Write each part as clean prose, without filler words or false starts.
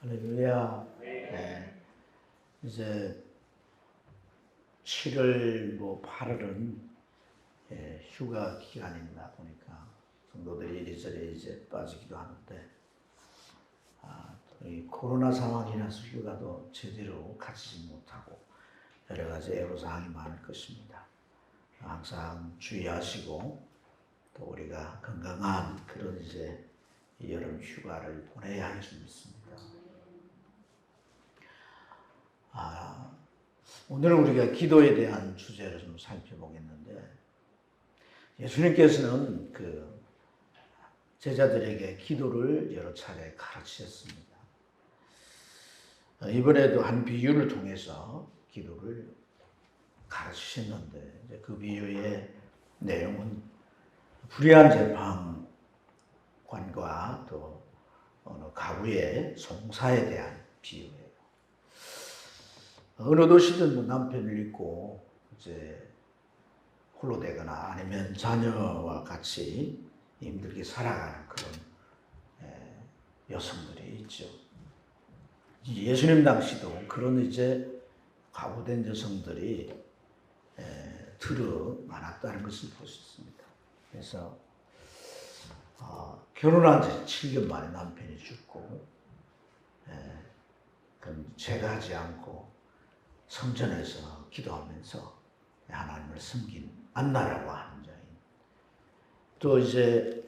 할렐루야. 네. 이제 7월 8월은 휴가 기간이다 보니까 성도들이 이리저리 이제 빠지기도 하는데 이 코로나 상황이라서 휴가도 제대로 가지지 못하고 여러 가지 애로사항이 많을 것입니다. 항상 주의하시고 또 우리가 건강한 그런 이제 여름 휴가를 보내야 할 줄 믿습니다. 오늘 우리가 기도에 대한 주제를 좀 살펴보겠는데, 예수님께서는 그 제자들에게 기도를 여러 차례 가르치셨습니다. 이번에도 한 비유를 통해서 기도를 가르치셨는데, 이제 그 비유의 내용은 불의한 재판관과 또 어느 가부의 송사에 대한 비유예요. 어느 도시든 남편을 잃고 이제 홀로 되거나 아니면 자녀와 같이 힘들게 살아가는 그런 여성들이 있죠. 예수님 당시도 그런 이제 과부된 여성들이 들어 많았다는 것을 볼 수 있습니다. 그래서 결혼한 지 7년 만에 남편이 죽고 그럼 죄가하지 않고 성전에서 기도하면서 하나님을 섬긴 안나라고 하는 자인, 또 이제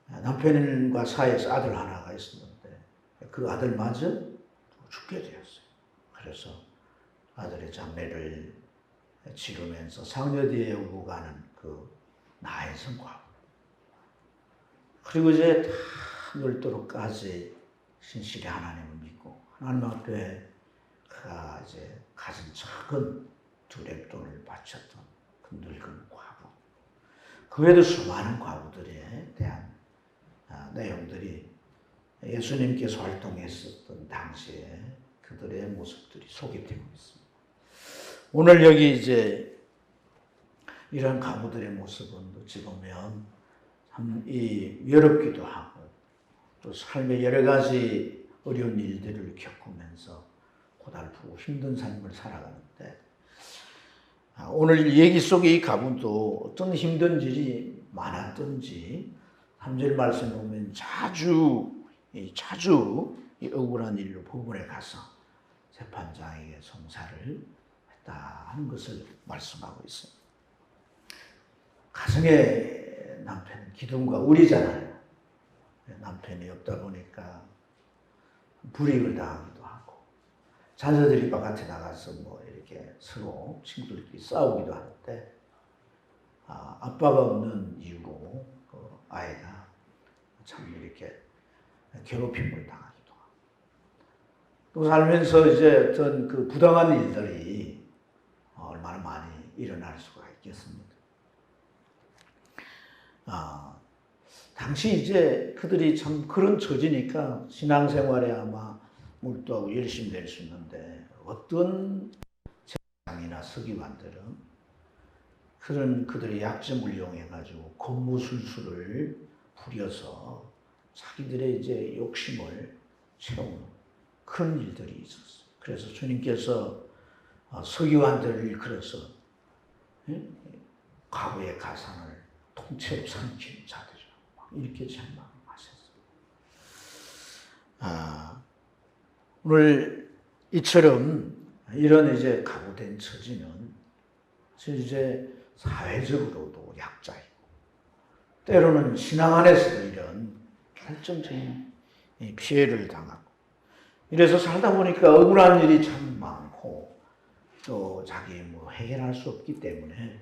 남편과 사이에서 아들 하나가 있었는데 그 아들마저 죽게 되었어요. 그래서 아들의 장례를 치르면서 상여대에 오고 가는 그 나혜성 과부, 그리고 이제 다 늙도록까지 신실히 하나님을 믿고 하나님 앞에 그가 이제 가진 작은 두렙돈을 바쳤던 그 늙은 과부, 그 외에도 수많은 과부들에 대한 내용들이 예수님께서 활동했었던 당시에 그들의 모습들이 소개되고 있습니다. 오늘 여기 이제 이런 과부들의 모습은 어찌 보면 참 외롭기도 하고 또 삶의 여러 가지 어려운 일들을 겪으면서 고달프고 힘든 삶을 살아가는데, 오늘 얘기 속에 이 가부도 어떤 힘든 일이 많았던지 3절 말씀에 보면 자주 이 억울한 일로 법원에 가서 재판장에게 송사를 했다 하는 것을 말씀하고 있습니다. 가정의 남편은 기둥과 우리잖아요. 남편이 없다 보니까 불이익을 당하기도 하고, 자녀들이 바깥에 나가서 이렇게 서로 친구들끼리 싸우기도 하는데, 아빠가 없는 이유로 그 아이가 참 이렇게 괴롭힘을 당하기도 하고, 또 살면서 이제 어떤 그 부당한 일들이 얼마나 많이 일어날 수가 있겠습니까? 당시 이제 그들이 참 그런 처지니까 신앙생활에 아마 몰두하고 열심히 될 수 있는데, 어떤 재상이나 서기관들은 그런 그들의 약점을 이용해가지고 권무술수를 부려서 자기들의 이제 욕심을 채우는 그런 일들이 있었어요. 그래서 주님께서 서기관들을 일컬어서 과거의 가상을 통째로 삼킨 자들이라고 이렇게 책망하셨어요. 오늘 이처럼 이런 이제 과부된 처지는 이제 사회적으로도 약자이고, 때로는 신앙 안에서도 이런 결정적인 피해를 당하고, 이래서 살다 보니까 억울한 일이 참 많고, 또 자기 해결할 수 없기 때문에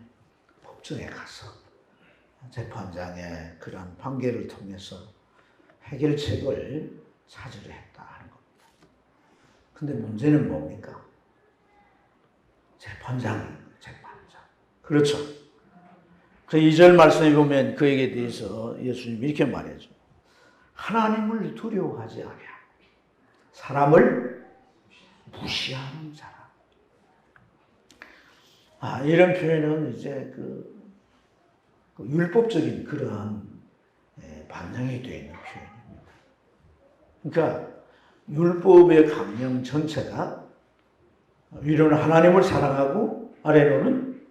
법정에 가서 재판장의 그러한 판결을 통해서 해결책을 찾으려 했다 하는 겁니다. 근데 문제는 뭡니까? 재판장. 그렇죠. 그 2절 말씀에 보면 그에게 대해서 예수님이 이렇게 말해줘. 하나님을 두려워하지 않아. 사람을 무시하는 자라. 이런 표현은 이제 그 율법적인 그러한 반영이 되어 있는 표현입니다. 그러니까 율법의 강령 전체가 위로는 하나님을 사랑하고 아래로는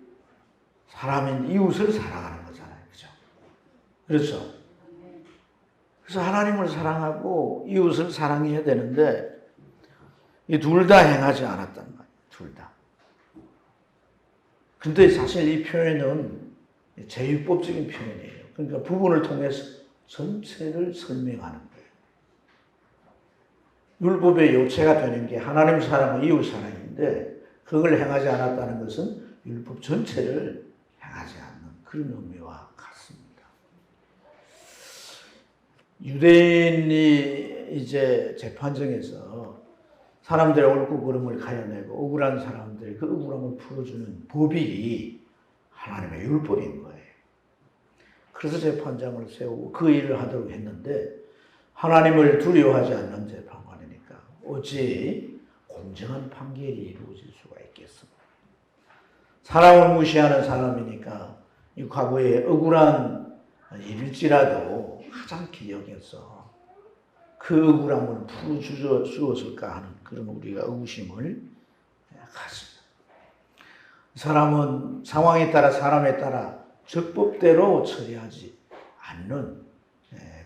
사람인 이웃을 사랑하는 거잖아요. 그죠? 그렇죠? 그래서 하나님을 사랑하고 이웃을 사랑해야 되는데 이 둘 다 행하지 않았단 말이에요. 둘 다. 근데 사실 이 표현은 제율법적인 표현이에요. 그러니까 부분을 통해서 전체를 설명하는 거예요. 율법의 요체가 되는 게 하나님 사랑과 이웃 사랑인데 그걸 행하지 않았다는 것은 율법 전체를 행하지 않는 그런 의미와 같습니다. 유대인이 이제 재판정에서 사람들의 옳고 그름을 가려내고 억울한 사람들이 그 억울함을 풀어주는 법이 하나님의 율법인 거예요. 그래서 재판장을 세우고 그 일을 하도록 했는데 하나님을 두려워하지 않는 재판관이니까 어찌 공정한 판결이 이루어질 수가 있겠습니까? 사람을 무시하는 사람이니까 이 과거에 억울한 일일지라도 하찮게 여겨서 그 억울함을 풀어주었을까 하는 그런 우리가 의구심을 가집니다. 사람은 상황에 따라 사람에 따라 적법대로 처리하지 않는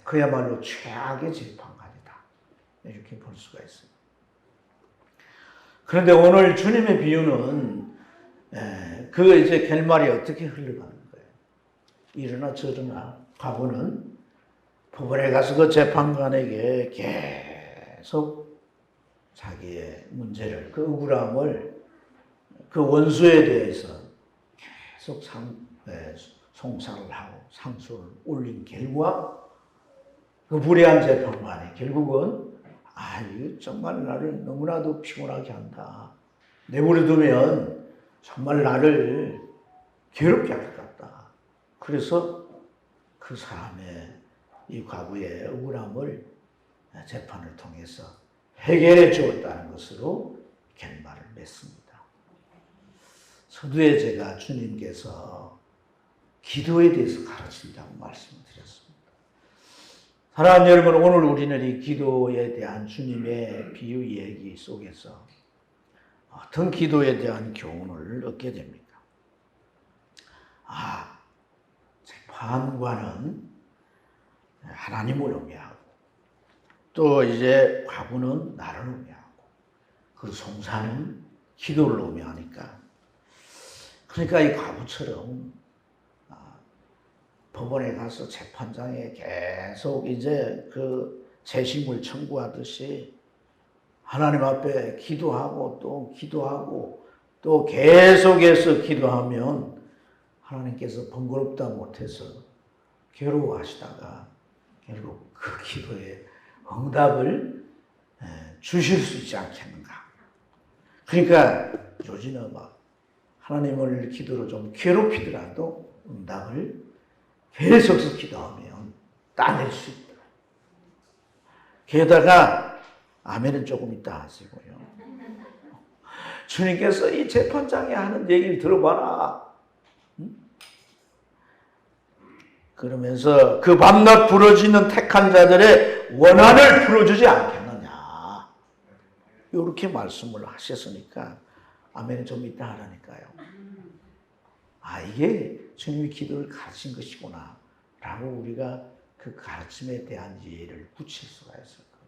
그야말로 최악의 재판관이다. 이렇게 볼 수가 있습니다. 그런데 오늘 주님의 비유는 그 이제 결말이 어떻게 흘러가는 거예요. 이러나 저러나 과거는 법원에 가서 그 재판관에게 계속 자기의 문제를, 그 억울함을 그 원수에 대해서 계속 송사를 하고 상소를 올린 결과 그 불의한 재판관이 결국은 이거 정말 나를 너무나도 피곤하게 한다. 내버려두면 정말 나를 괴롭게 할 것 같다. 그래서 그 사람의 이 과거의 억울함을 재판을 통해서 해결해 주었다는 것으로 결말을 맺습니다. 서두에 제가 주님께서 기도에 대해서 가르친다고 말씀드렸습니다. 사랑하는 여러분, 오늘 우리는 이 기도에 대한 주님의 비유 얘기 속에서 어떤 기도에 대한 교훈을 얻게 됩니까? 재판관은 하나님을 의미하고 또 이제 과부는 나를 의미하고 그 송사는 기도를 의미하니까 그러니까 이 과부처럼 법원에 가서 재판장에 계속 이제 그 재심을 청구하듯이 하나님 앞에 기도하고 또 기도하고 또 계속해서 기도하면 하나님께서 번거롭다 못해서 괴로워하시다가 결국 그 기도에 응답을 주실 수 있지 않겠는가. 그러니까 요즘은 막 하나님을 기도로 좀 괴롭히더라도 응답을 계속해서 기도하면 따낼 수 있다. 게다가 아멘은 조금 이따 하시고요. 주님께서 이 재판장이 하는 얘기를 들어봐라. 그러면서 그 밤낮 부러지는 택한 자들의 원한을 풀어주지 않겠느냐. 이렇게 말씀을 하셨으니까 아멘은 좀 이따 하라니까요. 이게 주님이 기도를 가르친 것이구나 라고 우리가 그 가르침에 대한 이해를 붙일 수가 있을 거예요.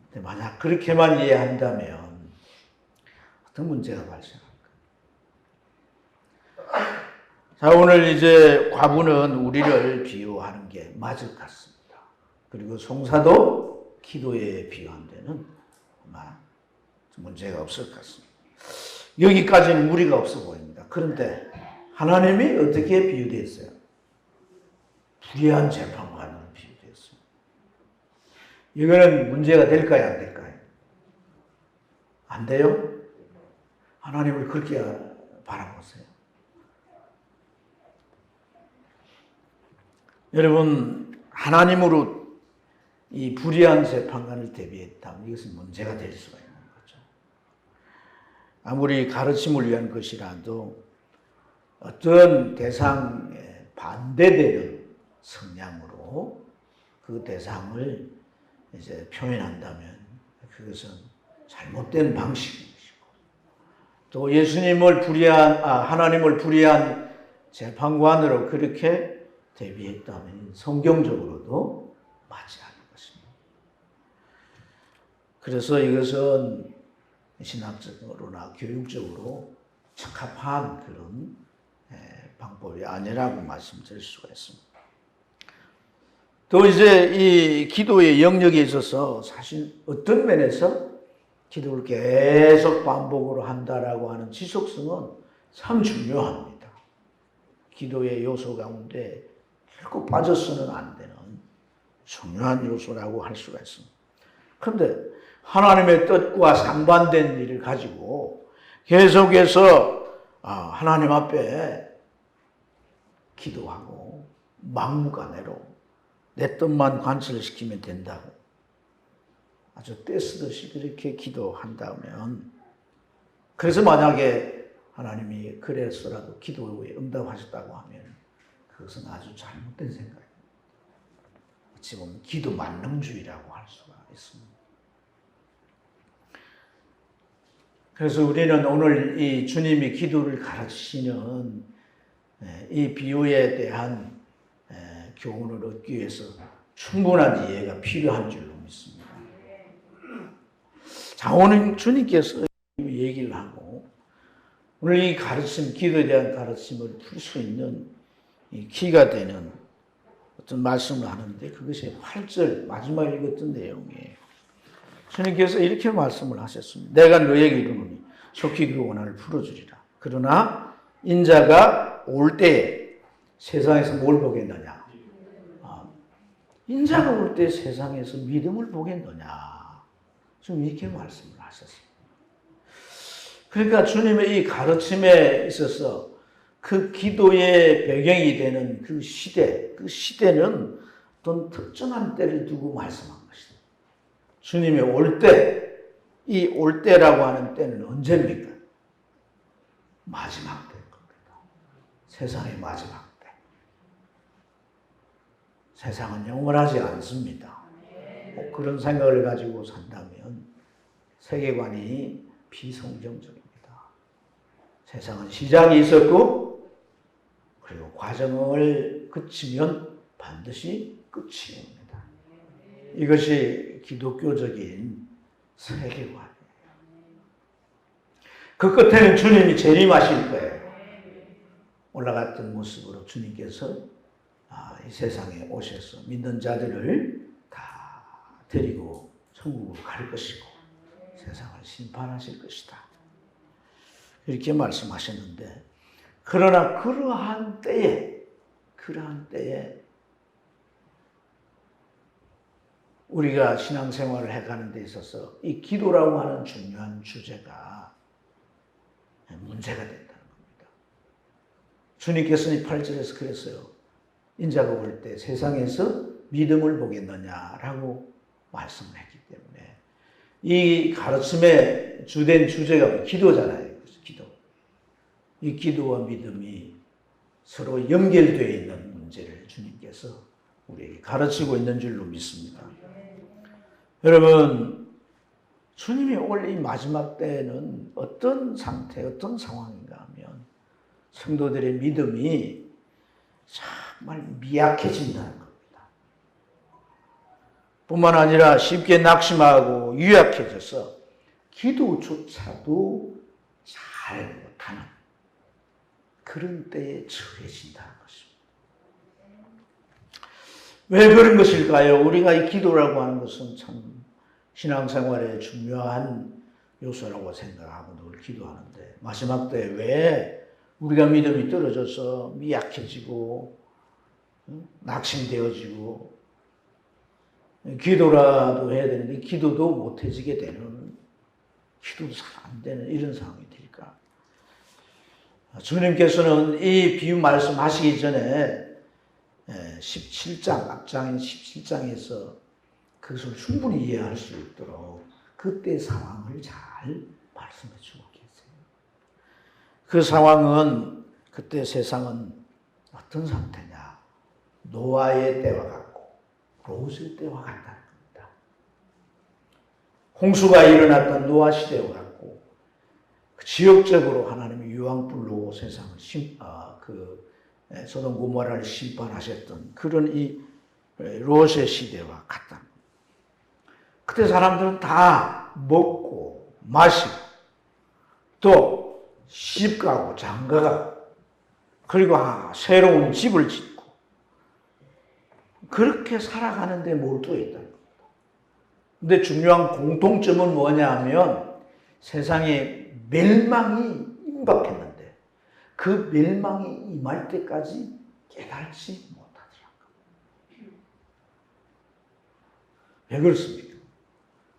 근데 만약 그렇게만 이해한다면 어떤 문제가 발생할까? 자, 오늘 이제 과부는 우리를 비유하는 게 맞을 것 같습니다. 그리고 송사도 기도에 비유한 데는 아마 문제가 없을 것 같습니다. 여기까지는 무리가 없어 보입니다. 그런데 하나님이 어떻게 비유되었어요? 불의한 재판관으로 비유되었습니다. 이거는 문제가 될까요? 안 될까요? 안 돼요? 하나님을 그렇게 바라보세요. 여러분, 하나님으로 이 불의한 재판관을 대비했다면 이것은 문제가 될 수가 있는 거죠. 아무리 가르침을 위한 것이라도 어떤 대상에 반대되는 성향으로 그 대상을 이제 표현한다면 그것은 잘못된 방식인 것이고, 또 예수님을 하나님을 불의한 재판관으로 그렇게 대비했다면 성경적으로도 맞지 않은 것입니다. 그래서 이것은 신학적으로나 교육적으로 적합한 그런 방법이 아니라고 말씀드릴 수가 있습니다. 또 이제 이 기도의 영역에 있어서 사실 어떤 면에서 기도를 계속 반복으로 한다라고 하는 지속성은 참 중요합니다. 기도의 요소 가운데 결코 빠져서는 안 되는 중요한 요소라고 할 수가 있습니다. 그런데 하나님의 뜻과 상반된 일을 가지고 계속해서 하나님 앞에 기도하고 막무가내로 내 뜻만 관철시키면 된다고 아주 떼쓰듯이 그렇게 기도한다면, 그래서 만약에 하나님이 그래서라도 기도에 응답하셨다고 하면 그것은 아주 잘못된 생각입니다. 어찌 보면 기도 만능주의라고 할 수가 있습니다. 그래서 우리는 오늘 이 주님이 기도를 가르치시는 이 비유에 대한 교훈을 얻기 위해서 충분한 이해가 필요한 줄로 믿습니다. 자, 오늘 주님께서 얘기를 하고 오늘 이 가르침, 기도에 대한 가르침을 풀 수 있는 이 키가 되는 어떤 말씀을 하는데, 그것이 8절 마지막에 읽었던 내용이에요. 주님께서 이렇게 말씀을 하셨습니다. 내가 너에게 이르노니 속히 그 고난을 풀어주리라. 그러나 인자가 올 때에 세상에서 뭘 보겠느냐? 인자가 올 때 세상에서 믿음을 보겠느냐? 좀 이렇게 말씀을 하셨습니다. 그러니까 주님의 이 가르침에 있어서 그 기도의 배경이 되는 그 시대는 어떤 특정한 때를 두고 말씀한 것이다. 주님의 올 때, 이 올 때라고 하는 때는 언제입니까? 마지막 때일 겁니다. 세상의 마지막 때. 세상은 영원하지 않습니다. 그런 생각을 가지고 산다면 세계관이 비성경적입니다. 세상은 시작이 있었고, 그리고 과정을 거치면 반드시 끝이 옵니다. 이것이 기독교적인 세계관이에요. 그 끝에는 주님이 재림하실 거예요. 올라갔던 모습으로 주님께서 이 세상에 오셔서 믿는 자들을 다 데리고 천국으로 갈 것이고 세상을 심판하실 것이다. 이렇게 말씀하셨는데, 그러나 그러한 때에 우리가 신앙생활을 해가는 데 있어서 이 기도라고 하는 중요한 주제가 문제가 된다는 겁니다. 주님께서는 8절에서 그랬어요. 인자가 올 때 세상에서 믿음을 보겠느냐라고 말씀을 했기 때문에 이 가르침의 주된 주제가 기도잖아요. 기도. 이 기도와 믿음이 서로 연결되어 있는 문제를 주님께서 우리에게 가르치고 있는 줄로 믿습니다. 여러분, 주님이 올 이 마지막 때에는 어떤 상태, 어떤 상황인가 하면 성도들의 믿음이 정말 미약해진다는 겁니다. 뿐만 아니라 쉽게 낙심하고 유약해져서 기도조차도 잘 못하는 그런 때에 처해진다는 것입니다. 왜 그런 것일까요? 우리가 이 기도라고 하는 것은 참 신앙생활의 중요한 요소라고 생각하고 늘 기도하는데, 마지막 때에 왜 우리가 믿음이 떨어져서 미약해지고 낙심되어지고 기도라도 해야 되는데 기도도 못해지게 되는, 기도도 잘 안 되는 이런 상황이 될까? 주님께서는 이 비유 말씀하시기 전에 17장, 앞장인 17장에서 그것을 충분히 이해할 수 있도록 그때 상황을 잘 말씀해 주고 계세요. 그 상황은, 그때 세상은 어떤 상태냐? 노아의 때와 같고 롯의 때와 같다는 겁니다. 홍수가 일어났던 노아 시대와 같고 지역적으로 하나님이 유황불로 세상을 소돔 고모라를 심판하셨던 그런 이 롯의 시대와 같다. 그때 사람들은 다 먹고 마시고 또 시집가고 장가가고 그리고 새로운 집을 짓고 그렇게 살아가는데 몰두했다는 겁니다. 근데 중요한 공통점은 뭐냐 하면 세상에 멸망이 임박했는데 그 멸망이 임할 때까지 깨달지 못하더라고요. 왜 그렇습니까?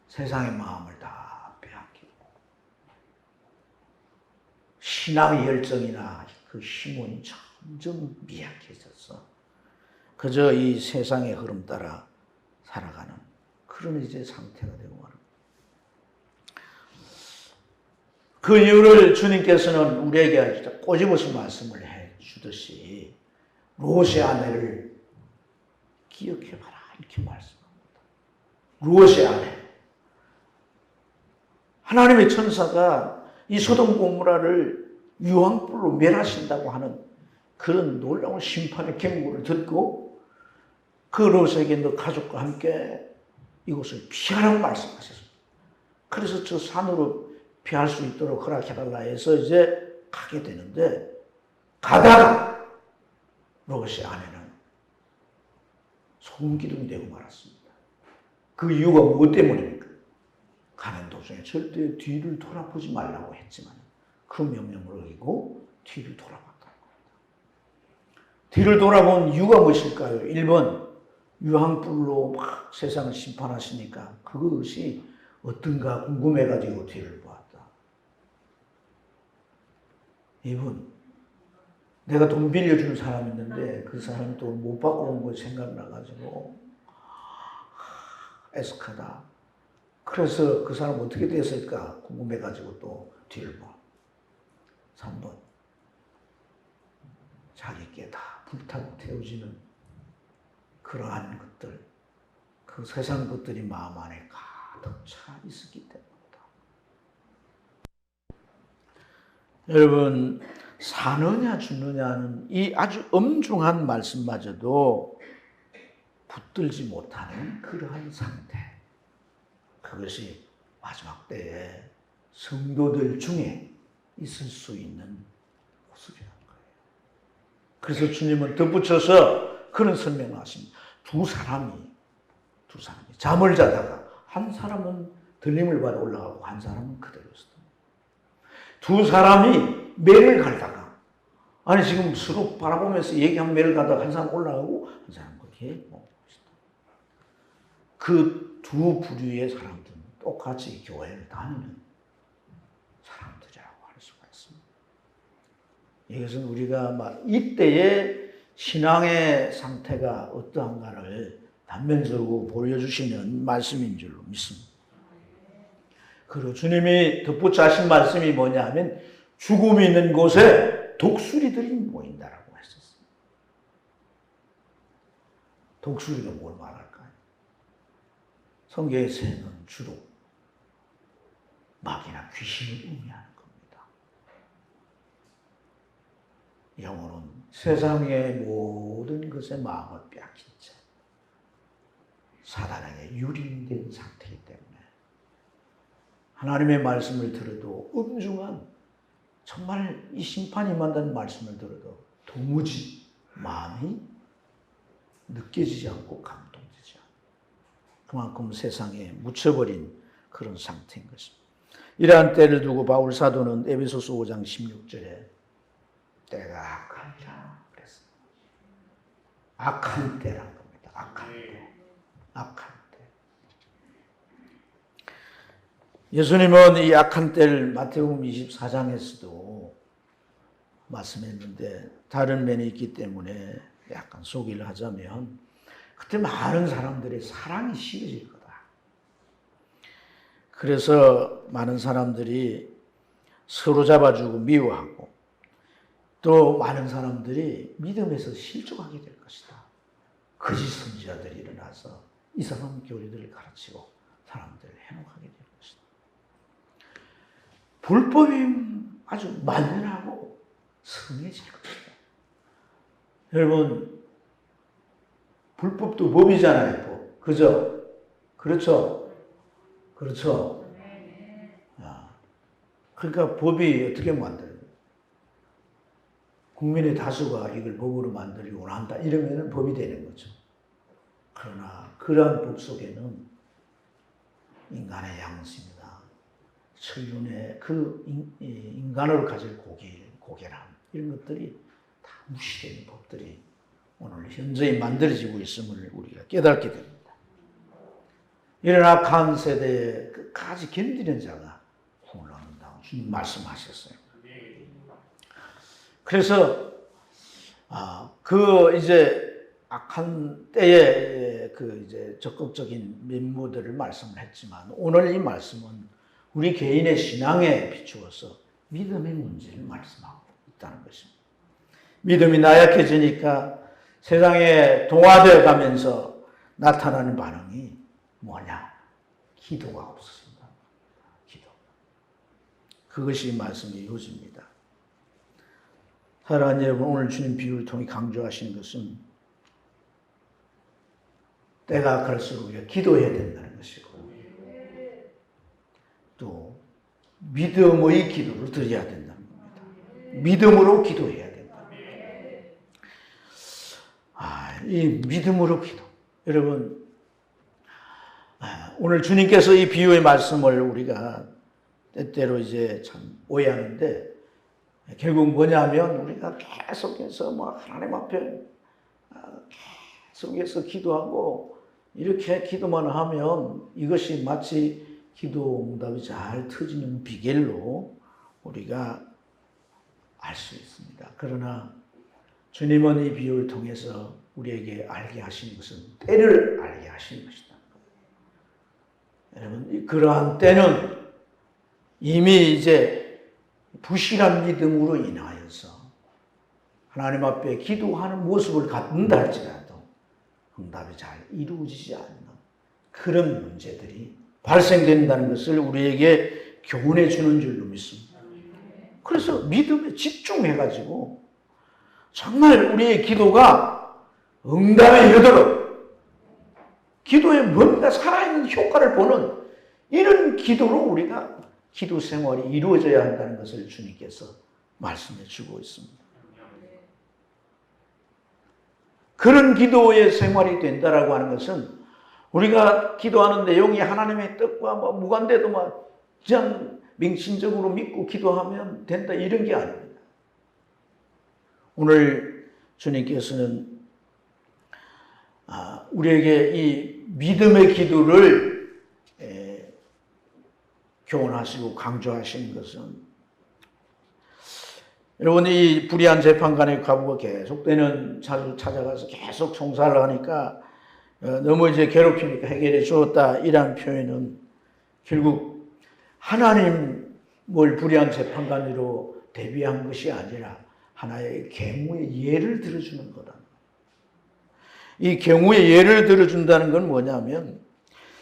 세상의 마음을 다 빼앗기고 신앙의 열정이나 그 힘은 점점 미약해져서 그저 이 세상의 흐름 따라 살아가는 그런 이제 상태가 되고 말합니다. 그 이유를 주님께서는 우리에게 꼬집어서 말씀을 해 주듯이 롯의 아내를 기억해봐라 이렇게 말씀합니다. 롯의 아내. 하나님의 천사가 이 소돔 고모라를 유황불로 멸하신다고 하는 그런 놀라운 심판의 경고를 듣고 그 롯에게 너 가족과 함께 이곳을 피하라고 말씀하셨습니다. 그래서 저 산으로 피할 수 있도록 허락해달라 해서 이제 가게 되는데 가다가 롯의 아내는 소금기둥이 되고 말았습니다. 그 이유가 무엇 때문입니까? 가는 도중에 절대 뒤를 돌아보지 말라고 했지만 그 명령을 어기고 뒤를 돌아봤다는 겁니다. 뒤를 돌아본 이유가 무엇일까요? 1번 유황불로 막 세상을 심판하시니까 그것이 어떤가 궁금해가지고 뒤를 보았다. 2번 내가 돈 빌려준 사람이 있는데 그 사람이 또 못 받고 온 거 생각나가지고 애석하다. 그래서 그 사람 어떻게 됐을까 궁금해가지고 또 뒤를 봐. 3번 자기께 다 불타고 태워지는 그러한 것들, 그 세상 것들이 마음 안에 가득 차 있었기 때문이다. 여러분, 사느냐 죽느냐는 이 아주 엄중한 말씀마저도 붙들지 못하는 그러한 상태. 그것이 마지막 때에 성도들 중에 있을 수 있는 모습이라는 거예요. 그래서 주님은 덧붙여서 그런 설명을 하십니다. 두 사람이 잠을 자다가 한 사람은 들림을 받아 올라가고 한 사람은 그대로 있었다. 두 사람이 매를 갈다가 아니 지금 서로 바라보면서 얘기한 매를 가다가 한 사람 올라가고 한 사람 그렇게 먹고 있었다. 그 두 부류의 사람들은 똑같이 교회를 다니는 사람들이라고 할 수가 있습니다. 이것은 우리가 이때의 신앙의 상태가 어떠한가를 단면적으로 보여주시는 말씀인 줄로 믿습니다. 그리고 주님이 덧붙여 하신 말씀이 뭐냐 하면 죽음이 있는 곳에 독수리들이 모인다라고 했었어요. 독수리가 뭘 말할까요? 성경에서는 주로 마귀나 귀신을 의미하는 겁니다. 영혼은 세상의 모든 것에 마음을 빼앗긴 채 사단에게 유린된 상태이기 때문에 하나님의 말씀을 들어도 엄중한 정말 이 심판이 임한다는 말씀을 들어도 도무지 마음이 느껴지지 않고 감동되지 않고 그만큼 세상에 묻혀버린 그런 상태인 것입니다. 이러한 때를 두고 바울 사도는 에베소서 5장 16절에 때가 악하니라 그랬습니다. 악한 때란 겁니다. 악한 때. 악한 때. 예수님은 이 악한 때를 마태복음 24장에서도 말씀했는데 다른 면이 있기 때문에 약간 소개를 하자면 그때 많은 사람들의 사랑이 식어질 거다. 그래서 많은 사람들이 서로 잡아주고 미워하고 또 많은 사람들이 믿음에서 실족하게 될 것이다. 거짓 선지자들이 일어나서 이상한 교리들을 가르치고 사람들을 해놓게 될 것이다. 불법이 아주 만연하고 성해질 것이다. 여러분, 불법도 법이잖아요, 법. 그죠? 그렇죠? 그렇죠? 그러니까 법이 어떻게 만들어요? 국민의 다수가 이걸 법으로 만들려고 한다. 이러면 법이 되는 거죠. 그러나 그러한 법 속에는 인간의 양심이다. 천륜의 그 인간으로 가질 고결함 이런 것들이 다 무시되는 법들이 오늘 현저히 만들어지고 있음을 우리가 깨닫게 됩니다. 이런 악한 세대에 끝까지 견디는 자가 구원을 얻는다고 주님 말씀하셨어요. 그래서 그 이제 악한 때에 그 이제 적극적인 면모들을 말씀을 했지만 오늘 이 말씀은 우리 개인의 신앙에 비추어서 믿음의 문제를 말씀하고 있다는 것입니다. 믿음이 나약해지니까 세상에 동화되어 가면서 나타나는 반응이 뭐냐? 기도가 없어진다. 기도. 그것이 말씀의 요지입니다. 사랑하는 여러분, 오늘 주님 비유를 통해 강조하시는 것은 때가 갈수록 우리가 기도해야 된다는 것이고 또 믿음의 기도를 드려야 된다는 겁니다. 믿음으로 기도해야 된다. 이 믿음으로 기도. 여러분, 오늘 주님께서 이 비유의 말씀을 우리가 때때로 이제 참 오해하는데 결국 뭐냐면 우리가 계속해서 하나님 앞에 계속해서 기도하고 이렇게 기도만 하면 이것이 마치 기도 응답이 잘 터지는 비결로 우리가 알 수 있습니다. 그러나 주님은 이 비유를 통해서 우리에게 알게 하시는 것은 때를 알게 하시는 것이다. 여러분, 그러한 때는 이미 이제 부실한 믿음으로 인하여서 하나님 앞에 기도하는 모습을 갖는다 할지라도 응답이 잘 이루어지지 않는 그런 문제들이 발생된다는 것을 우리에게 교훈해 주는 줄로 믿습니다. 그래서 믿음에 집중해가지고 정말 우리의 기도가 응답에 이르도록 기도에 뭔가 살아있는 효과를 보는 이런 기도로 우리가 기도 생활이 이루어져야 한다는 것을 주님께서 말씀해 주고 있습니다. 그런 기도의 생활이 된다라고 하는 것은 우리가 기도하는 내용이 하나님의 뜻과 무관돼도 그냥 맹신적으로 믿고 기도하면 된다 이런 게 아닙니다. 오늘 주님께서는 우리에게 이 믿음의 기도를 교훈하시고 강조하시는 것은 여러분 이 불의한 재판관의 과부가 계속되는 자주 찾아가서 계속 총살을 하니까 너무 이제 괴롭히니까 해결해 주었다 이런 표현은 결국 하나님을 불의한 재판관으로 대비한 것이 아니라 하나의 경우의 예를 들어주는 거다. 이 경우의 예를 들어준다는 건 뭐냐면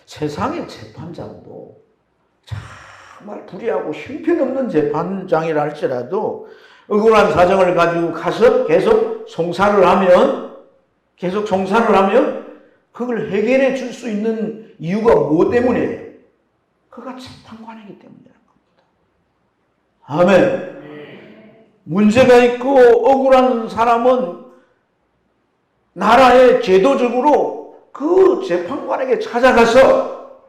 세상의 재판장도 정말 불의하고 형편없는 재판장이라 할지라도 억울한 사정을 가지고 가서 계속 송사를 하면 그걸 해결해 줄 수 있는 이유가 뭐 때문이에요? 그가 재판관이기 때문이라는 겁니다. 아멘. 문제가 있고 억울한 사람은 나라의 제도적으로 그 재판관에게 찾아가서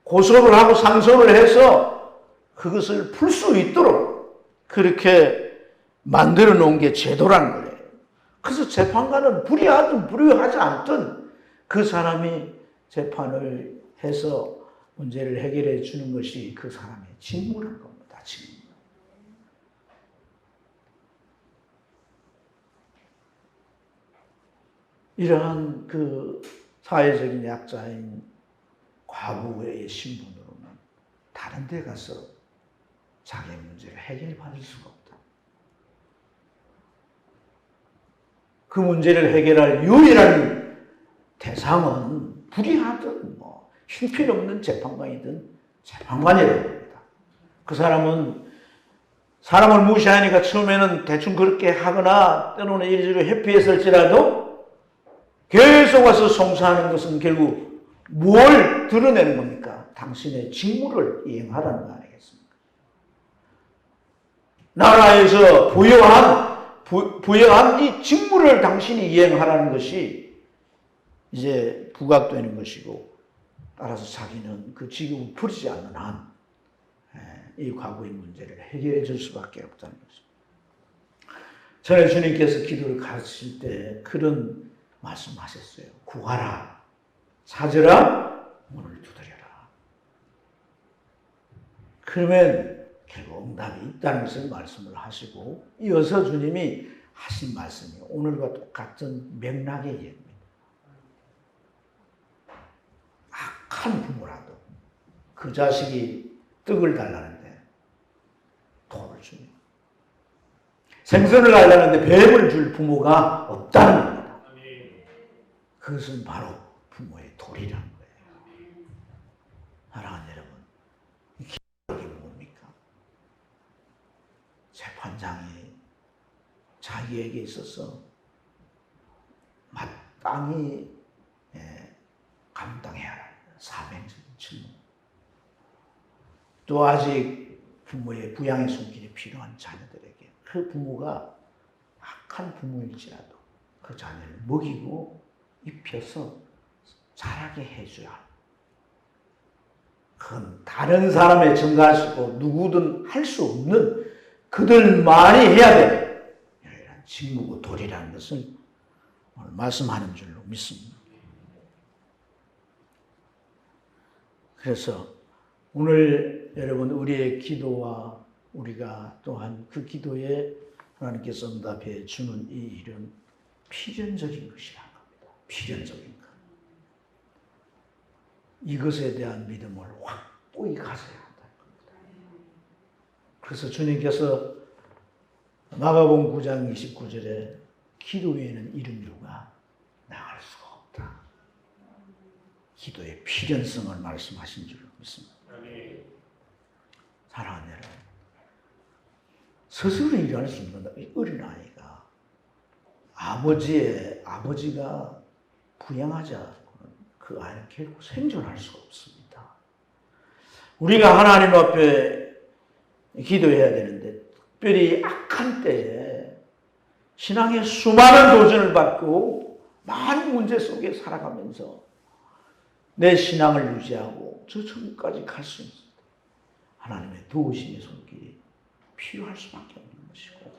고소를 하고 상소를 해서 그것을 풀 수 있도록 그렇게 만들어 놓은 게 제도라는 거예요. 그래서 재판관은 불의하든 불의하지 않든 그 사람이 재판을 해서 문제를 해결해 주는 것이 그 사람의 직무라는 겁니다. 직무. 이러한 그 사회적인 약자인 과부의 신분으로는 다른 데 가서 자기의 문제를 해결받을 수가 없다. 그 문제를 해결할 유일한 대상은 불의하든 형편없는 재판관이든 재판관이라고 합니다. 그 사람은 사람을 무시하니까 처음에는 대충 그렇게 하거나 때로는 이리저리 회피했을지라도 계속 와서 송사하는 것은 결국 뭘 드러내는 겁니까? 당신의 직무를 이행하라는 거 아니겠습니까? 나라에서 부여한 이 직무를 당신이 이행하라는 것이 이제 부각되는 것이고, 따라서 자기는 그 직업을 버리지 않는 한 이 과거의 문제를 해결해 줄 수밖에 없다는 것입니다. 전에 주님께서 기도를 가르치실 때 그런 말씀하셨어요. 구하라, 찾으라, 문을 두드려라. 그러면 결국 응답이 있다는 것을 말씀을 하시고, 이어서 주님이 하신 말씀이 오늘과 똑같은 맥락의 얘기입니다. 악한 부모라도 그 자식이 떡을 달라는데 돌을 주며, 생선을 달라는데 뱀을 줄 부모가 없다는 겁니다. 그것은 바로 부모의 돌이라는 거예요. 사랑하는 여러분, 이 기록이 뭡니까? 재판장이 자기에게 있어서 마땅히 감당해야 하는 사명적인 질문, 또 아직 부모의 부양의 손길이 필요한 자녀들에게 그 부모가 악한 부모일지라도 그 자녀를 먹이고 입혀서 자라게 해줘야 합니다. 그건 다른 사람에 증가하시고 누구든 할 수 없는 그들만이 해야 되는 이런 직무고 도리라는 것을 오늘 말씀하는 줄로 믿습니다. 그래서 오늘 여러분, 우리의 기도와 우리가 또한 그 기도에 하나님께서 응답해 주는 이 일은 필연적인 것이라는 겁니다. 필연적인 것. 이것에 대한 믿음을 확고히 가져야 한다는 겁니다. 그래서 주님께서 마가복음 9장 29절에 기도 외에는 이런 이유가 나갈 수가 없다. 기도의 필연성을 말씀하신 줄 믿습니다. 사랑하는 여러분, 스스로 일할 수 있는 어린아이가 아버지가 부양하지 않고는 그 아이는 결국 생존할 수가 없습니다. 우리가 하나님 앞에 기도해야 되는데, 특별히 악한 때에 신앙의 수많은 도전을 받고 많은 문제 속에 살아가면서 내 신앙을 유지하고 저 천국까지 갈 수 있습니다. 하나님의 도우심의 손길이 필요할 수밖에 없는 것이고,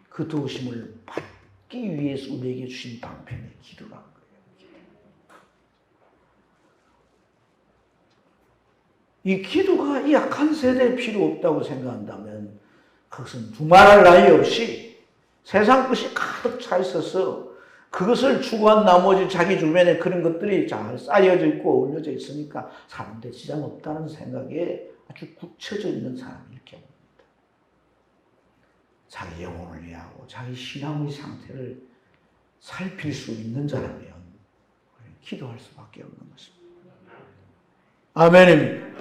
그 도우심을 받기 위해서 우리에게 주신 방편의 기도라는 거예요. 이 기도가 이 악한 세대에 필요 없다고 생각한다면 그것은 두말할 나위 없이 세상 것이 가득 차 있어서 그것을 추구한 나머지 자기 주변에 그런 것들이 잘 쌓여져 있고 어울려져 있으니까 사는데 지장 없다는 생각에 아주 굳혀져 있는 사람일 경우입니다. 자기 영혼을 위하고 자기 신앙의 상태를 살필 수 있는 자라면 기도할 수밖에 없는 것입니다. 아멘입니다.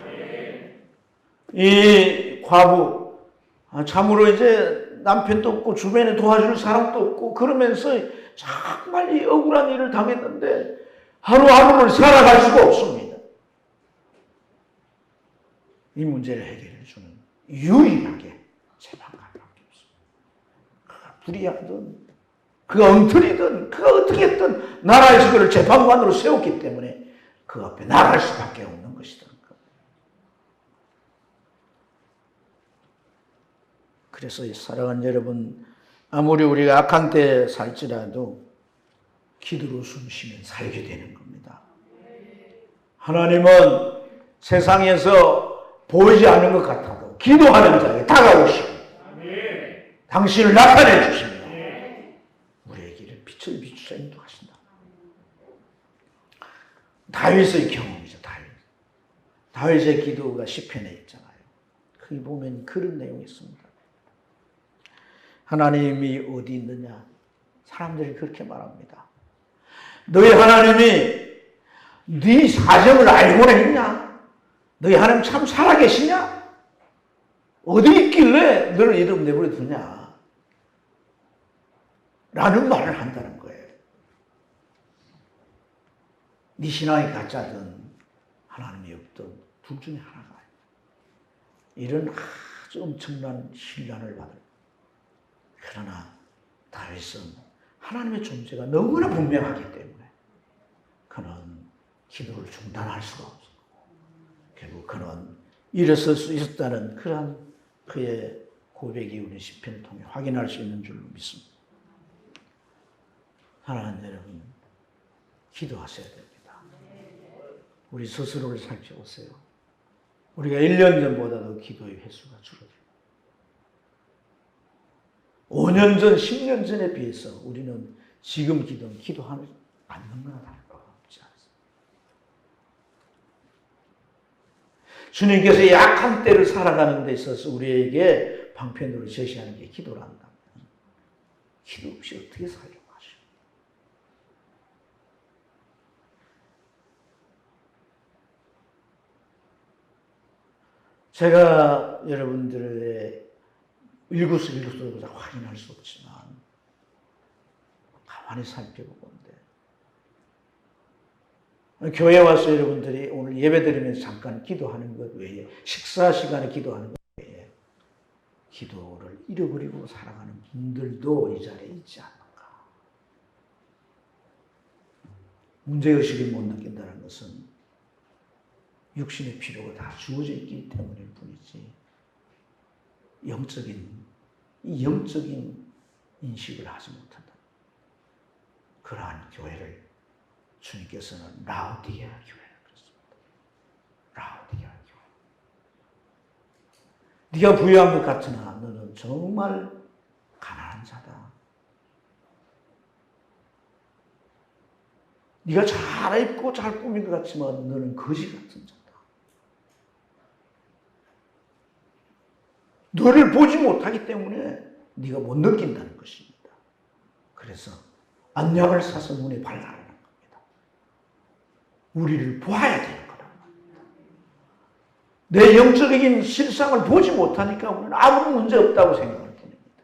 이 과부, 참으로 이제 남편도 없고 주변에 도와줄 사람도 없고 그러면서 정말 이 억울한 일을 당했는데 하루하루를 살아갈 수가 없습니다. 이 문제를 해결해 주는 유일하게 재판관밖에 없습니다. 그가 불의하든 그가 엉터리든 그가 어떻게 했든 나라에서 그를 재판관으로 세웠기 때문에 그 앞에 나갈 수밖에 없는 것이다. 그래서 사랑하는 여러분, 아무리 우리가 악한 때에 살지라도 기도로 숨쉬면 살게 되는 겁니다. 하나님은 세상에서 보이지 않는 것 같아도 기도하는 자에게 다가오시고 당신을 나타내 주시며 우리의 길을 빛을 비추사 인도하신다. 다윗의 경험이죠. 다윗의 기도가 시편에 있잖아요. 거기 보면 그런 내용이 있습니다. 하나님이 어디 있느냐? 사람들이 그렇게 말합니다. 너희 하나님이 네 사정을 알고는 있냐? 너희 하나님 참 살아계시냐? 어디 있길래 너를 이름 내버려 두냐? 라는 말을 한다는 거예요. 네 신앙이 가짜든 하나님이 없든 둘 중에 하나가 이런 아주 엄청난 신란을 받을. 그러나 다윗은 하나님의 존재가 너무나 분명하기 때문에 그는 기도를 중단할 수가 없었고 결국 그는 일어설 수 있었다는 그러한 그의 고백이 우리 시편을 통해 확인할 수 있는 줄로 믿습니다. 사랑하는 여러분, 기도하셔야 됩니다. 우리 스스로를 살펴보세요. 우리가 1년 전보다도 기도의 횟수가 줄어들고 5년 전, 10년 전에 비해서 우리는 지금 기도하는 않는 거나 다를 바가 없지 않습니다. 주님께서 약한 때를 살아가는 데 있어서 우리에게 방편으로 제시하는 게 기도란다. 기도 없이 어떻게 살려고 하시오? 제가 여러분들의 일구수일구수를 확인할 수 없지만 가만히 살펴보건데 교회 와서 여러분들이 오늘 예배드리면서 잠깐 기도하는 것 외에 식사 시간에 기도하는 것 외에 기도를 잃어버리고 살아가는 분들도 이 자리에 있지 않는가. 문제의식을 못 느낀다는 것은 육신의 필요가 다 주어져 있기 때문일 뿐이지 영적인 인식을 하지 못한다. 그러한 교회를 주님께서는 라오디게아 교회라고 그랬습니다. 라오디게아 교회. 네가 부유한 것 같으나 너는 정말 가난한 자다. 네가 잘 입고 잘 꾸민 것 같지만 너는 거지 같은 자다. 너를 보지 못하기 때문에 네가 못 느낀다는 것입니다. 그래서 안약을 사서 눈에 발라라는 겁니다. 우리를 보아야 되는 거란 말입니다. 내 영적인 실상을 보지 못하니까 우리는 아무 문제 없다고 생각할 뿐입니다.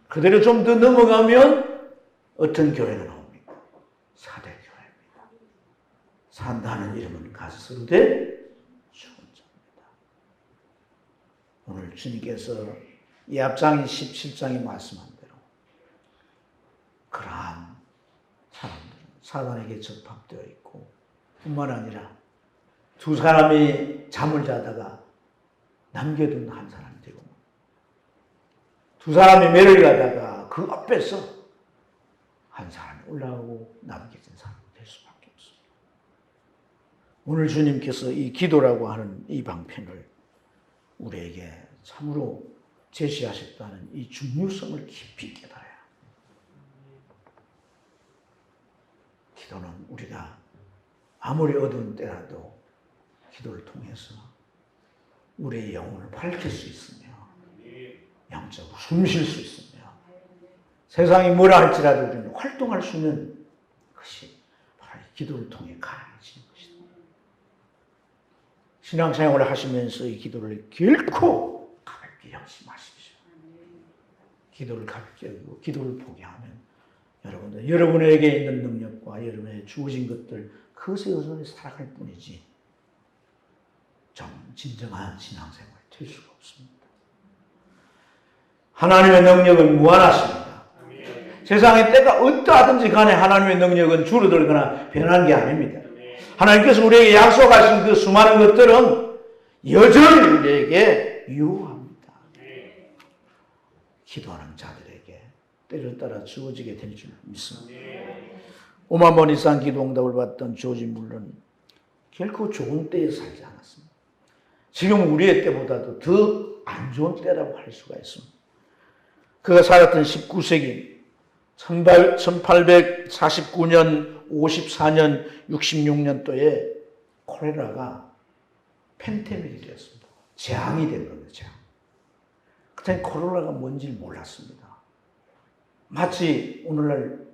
그대로 좀 더 넘어가면 어떤 교회가 나옵니까? 사대 교회입니다. 산다는 이름은 가스로되 죽은 자입니다. 오늘 주님께서 이 앞장인 17장이 말씀한 대로 그러한 사람들은 사단에게 접합되어 있고 뿐만 아니라 두 사람이 잠을 자다가 남겨둔 한 사람이 되고 두 사람이 매를 가다가 그 앞에서 한 사람이 올라오고 남겨진 사람이 될 수밖에 없습니다. 오늘 주님께서 이 기도라고 하는 이 방편을 우리에게 참으로 제시하셨다는 이 중요성을 깊이 깨달아야 합니다. 기도는 우리가 아무리 어두운 때라도 기도를 통해서 우리의 영혼을 밝힐 수 있으며 영적으로 숨쉴 수 있으며 세상이 뭐라 할지라도 우리는 활동할 수 있는 것이 바로 기도를 통해 가능해지는 것이다. 신앙생활을 하시면서 이 기도를 결코 가볍게 여기지 마십시오. 기도를 가볍게 여기고 기도를 포기하면 여러분들 여러분에게 있는 능력과 여러분의 주어진 것들 그것에 의존해 살아갈 뿐이지 좀 진정한 신앙생활이 될 수가 없습니다. 하나님의 능력은 무한하십니다. 세상의 때가 어떠하든지 간에 하나님의 능력은 줄어들거나 변하는 게 아닙니다. 하나님께서 우리에게 약속하신 그 수많은 것들은 여전히 우리에게 유효합니다. 기도하는 자들에게 때를 따라 주어지게 될 줄 믿습니다. 5만 번 이상 기도 응답을 받던 조지 물론 결코 좋은 때에 살지 않았습니다. 지금 우리의 때보다도 더 안 좋은 때라고 할 수가 있습니다. 그가 살았던 19세기 1849년, 54년, 66년도에 콜레라가 팬데믹이 되었습니다. 재앙이 된 겁니다. 재앙. 그때 콜레라가 뭔지를 몰랐습니다. 마치 오늘날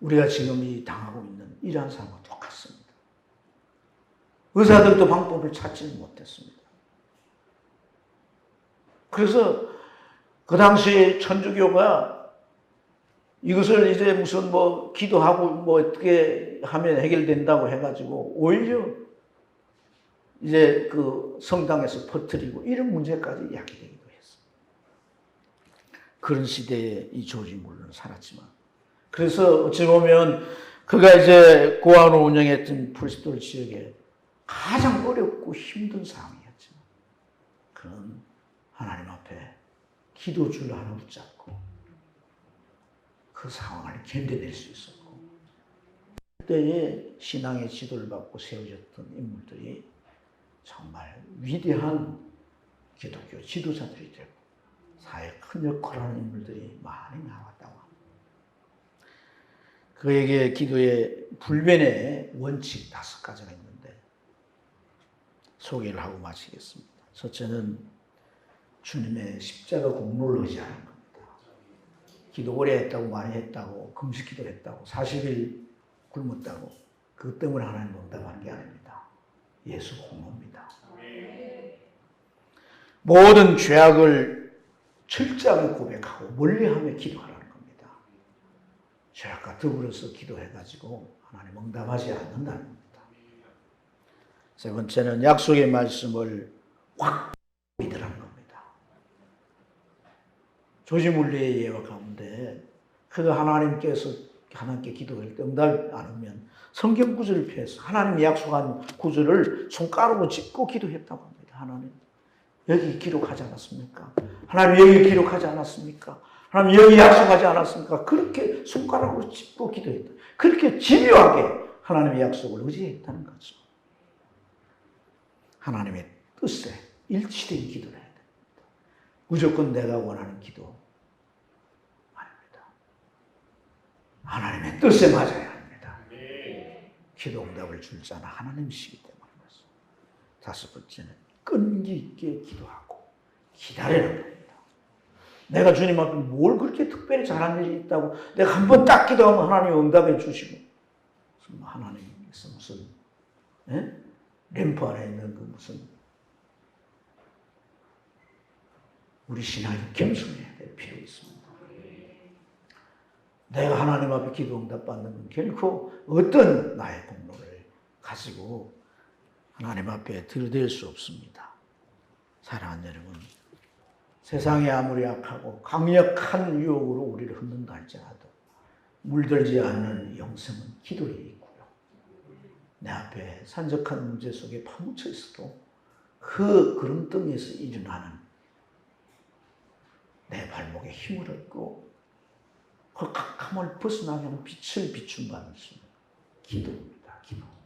우리가 지금 이 당하고 있는 이러한 상황과 똑같습니다. 의사들도 방법을 찾지 못했습니다. 그래서 그 당시 천주교가 이것을 이제 무슨 뭐 기도하고 뭐 어떻게 하면 해결된다고 해가지고 오히려 이제 그 성당에서 퍼뜨리고 이런 문제까지 야기되기도 했어. 그런 시대에 이 조지 물러는 살았지만, 그래서 어찌 보면 그가 이제 고아로 운영했던 프리스톨 지역에 가장 어렵고 힘든 상황이었지만, 그는 하나님 앞에 기도줄 하나 붙잡고 그 상황을 견뎌낼 수 있었고, 그때의 신앙의 지도를 받고 세워졌던 인물들이 정말 위대한 기독교 지도자들이 되고 사회에 큰 역할을 하는 인물들이 많이 나왔다고 합니다. 그에게 기도의 불변의 원칙 5가지가 있는데 소개를 하고 마치겠습니다. 첫째는 주님의 십자가 공로를 의지하는 겁니다. 기도 오래 했다고 많이 했다고 금식 기도 했다고 40일 굶었다고 그것 때문에 하나님 응답하는 게 아닙니다. 예수 공로입니다. 모든 죄악을 철저하게 고백하고 멀리하며 기도하라는 겁니다. 죄악과 더불어서 기도해가지고 하나님 응답하지 않는다는 겁니다. 세 번째는 약속의 말씀을 확 믿으라는 겁니다. 조지 물리의 예화 가운데 그가 하나님께 기도할 때 응답이 안 오면 성경 구절을 펴서 하나님이 약속한 구절을 손가락으로 짚고 기도했다고 합니다. 하나님 여기 기록하지 않았습니까? 하나님 여기 기록하지 않았습니까? 하나님 여기 약속하지 않았습니까? 그렇게 손가락으로 짚고 기도했다. 그렇게 집요하게 하나님의 약속을 의지했다는 거죠. 하나님의 뜻에 일치된 기도를 해야 됩니다. 무조건 내가 원하는 기도 아닙니다. 하나님의 뜻에 맞아야 합니다. 기도 응답을 줄 자는 하나님이시기 때문입니다. 5번째는 끈기 있게 기도하고 기다리는 겁니다. 내가 주님 앞에 뭘 그렇게 특별히 잘한 일이 있다고 내가 한번 딱 기도하면 하나님 응답해 주시고 하나님께서 무슨 램프 안에 있는 그 무슨 우리 신앙이 겸손해야 될 필요가 있습니다. 내가 하나님 앞에 기도 응답 받는 건 결코 어떤 나의 공로를 가지고 하나님 앞에 들이댈 수 없습니다. 사랑하는 여러분, 세상이 아무리 약하고 강력한 유혹으로 우리를 흔든다 할지라도 물들지 않는 영성은 기도에 있고요. 내 앞에 산적한 문제 속에 파묻혀 있어도 그 구름덩이에서 일어나는 내 발목에 힘을 얻고 그 캄캄을 벗어나게 하는 빛을 비춤받을 수 있는 기도입니다. 기도.